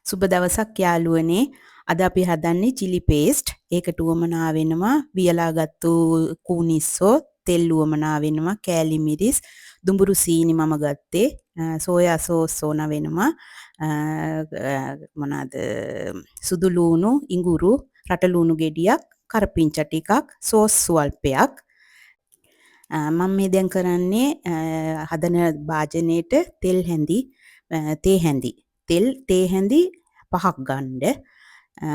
සුබ දවසක් යාළුවනේ. අද අපි හදන්නේ චිලි පේස්ට්. ඒකට උවමනා වෙනවා වියලාගත්තු කූනිස්සෝ, තෙල් උවමනා වෙනවා, කෑලි මිරිස්, දුඹුරු සීනි මම ගත්තේ, සෝයා සෝස් ඕන වෙනවා, මොනවාද සුදු ලූණු, ඉඟුරු, රටලූණු ගෙඩියක්, කරපිංචා ටිකක්, සෝස් ස්වල්පයක්. මම මේ දැන් කරන්නේ හදන භාජනයේට තේ හැඳි 5ක් ගන්න.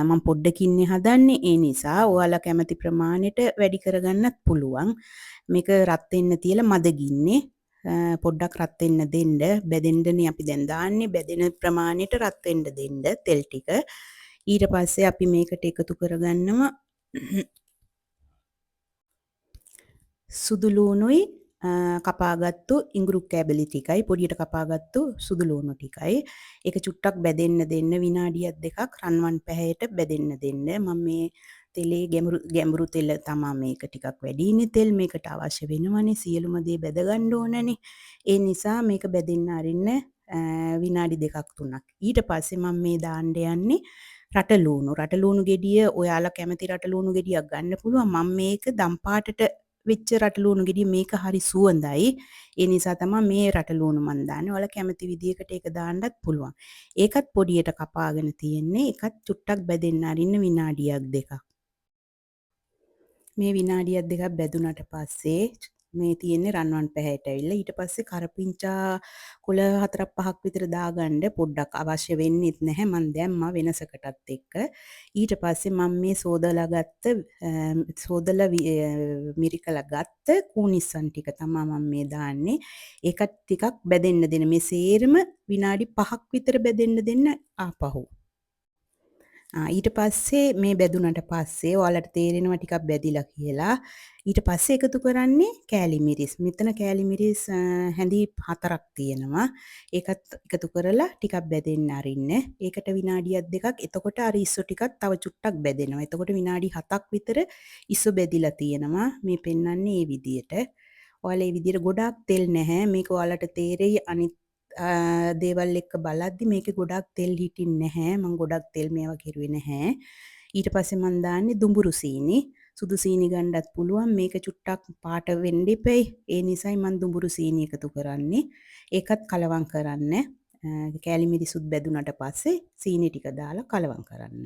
මම පොඩ්ඩකින්නේ හදන්නේ ඒ නිසා ඔයාලා කැමති ප්‍රමාණයට වැඩි කරගන්නත් පුළුවන්. මේක රත් වෙන්න තියලා මද ගින්නේ පොඩ්ඩක් රත් වෙන්න දෙන්න. බැදෙන්නනේ අපි දැන් දාන්නේ. බැදෙන ප්‍රමාණයට රත් වෙන්න දෙන්න තෙල් ටික. ඊට පස්සේ අපි මේකට එකතු කරගන්නවා සුදු ලූණුයි කපාගත්තු ඉඟුරු කැබලි ටිකයි පොඩියට කපාගත්තු සුදු ලූණු ටිකයි. ඒක චුට්ටක් බැදෙන්න දෙන්න විනාඩියක් දෙකක් රන්වන් පැහැයට බැදෙන්න දෙන්න. මම මේ තෙලේ ගැඹුරු තෙල තමයි මේක ටිකක් වැඩිනේ තෙල් මේකට අවශ්‍ය වෙනවනේ සියලුම දේ බැද ගන්න ඕනනේ. ඒ නිසා මේක බැදෙන්න අරින්න විනාඩි දෙකක් තුනක්. ඊට පස්සේ මම මේ දාන්න යන්නේ රටලූණු ගෙඩිය ඔයාලා කැමති රටලූණු ගෙඩියක් ගන්න පුළුවන්. මම මේක දම් පාටට වෙච්ච රටලූණු ගෙඩිය මේක හරි සුවඳයි. ඒ නිසා තමයි මේ රටලූණු මන් දාන්නේ. ඔයාලා කැමති විදියකට ඒක දාන්නත් පුළුවන්. ඒකත් පොඩියට කපාගෙන තියෙන්නේ. ඒකත් චුට්ටක් බැදෙන්න අරින්න විනාඩියක් දෙකක්. මේ විනාඩියක් දෙකක් බැදුනට පස්සේ මේ තියෙන්නේ රන්වන් පැහැයට ඇවිල්ලා ඊට පස්සේ කරපිංචා කොළ 4-5ක් විතර දාගන්න පොඩ්ඩක් අවශ්‍ය වෙන්නේත් නැහැ මම දැම්මා වෙනසකටත් එක්ක ඊට පස්සේ මම මේ සෝදලා මිරිකලා ගත්ත කූනිස්සන් ටික තමයි මම මේ දාන්නේ ඒකත් ටිකක් බැදෙන්න දෙන්න මේ සේරම විනාඩි 5ක් විතර බැදෙන්න දෙන්න ආපහු ඊට පස්සේ මේ බැදුනට පස්සේ ඔයාලට තේරෙනවා ටිකක් බැදිලා කියලා. ඊට පස්සේ එකතු කරන්නේ කෑලි මිරිස්. මෙතන කෑලි මිරිස් හැඳි 4ක් තියෙනවා. ඒකත් එකතු කරලා ටිකක් බැදෙන්න අරින්න. ඒකට විනාඩියක් දෙකක්. එතකොට අර ඉස්සෝ ටිකක් තව චුට්ටක් බැදෙනවා. එතකොට විනාඩි 7ක් විතර ඉස්සෝ බැදිලා තියෙනවා. මේ පෙන්වන්නේ මේ විදියට. ඔයාලා මේ විදියට ගොඩාක් තෙල් නැහැ. මේක ඔයාලට තේරෙයි අනිත් දේවල් එක්ක බලද්දි මේකේ ගොඩක් තෙල් හිටින්නේ නැහැ. මම ගොඩක් තෙල් මේවා කෙරුවේ නැහැ. ඊට පස්සේ මම දාන්නේ දුඹුරු සීනි. සුදු සීනි ගන්නත් පුළුවන්. මේක චුට්ටක් පාට වෙන්න එපෙයි. ඒ නිසායි මම දුඹුරු සීනි එකතු කරන්නේ. ඒකත් කලවම් කරන්න. කෑලි මිරිසුත් බැදුනට පස්සේ සීනි ටික දාලා කලවම් කරන්න.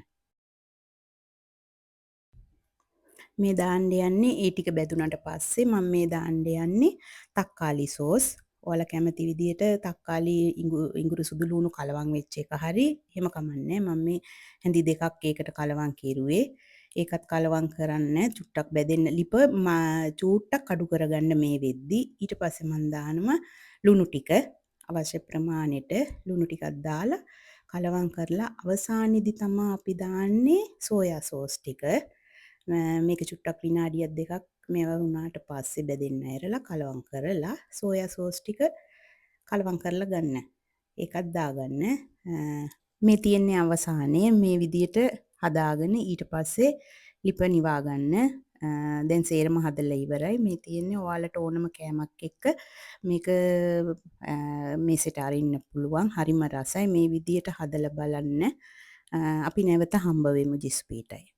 මේ දාන්න යන්නේ ඒ ටික බැදුනට පස්සේ මම මේ දාන්න යන්නේ තක්කාලි සෝස්. ඔයාලා කැමති විදියට තක්කාලි ඉඟුරු සුදු ලූණු කලවම් වෙච්ච එක හරි එහෙම කමන්නේ මම මේ හැඳි දෙකක් ඒකට කලවම් කෙරුවේ ඒකත් කලවම් කරන්න චුට්ටක් බැදෙන්න ලිප චූට්ටක් අඩු කරගන්න මේ වෙද්දි ඊට පස්සේ මම දානවා ලුණු ටික අවශ්‍ය ප්‍රමාණයට ලුණු ටිකක් දාලා කලවම් කරලා අවසානයේදී තමයි අපි දාන්නේ සෝයා සෝස් ටික මේක චුට්ටක් විනාඩියක් දෙකක් මේවා වුණාට පස්සේ බෙදෙන්න ඇරලා කලවම් කරලා සෝයා සෝස් ටික කලවම් කරලා ගන්න. ඒකත් දාගන්න. මේ තියෙන්නේ අවසානයේ මේ විදියට හදාගෙන ඊට පස්සේ ලිප නිවා ගන්න. දැන් සේරම හදලා ඉවරයි. මේ තියෙන්නේ ඔයාලට ඕනම කෑමක් එක්ක මේක මේසෙට අරින්න පුළුවන්. හරිම රසයි. මේ විදියට හදලා බලන්න. අපි නැවත හම්බ වෙමු ජිස්පීටයි.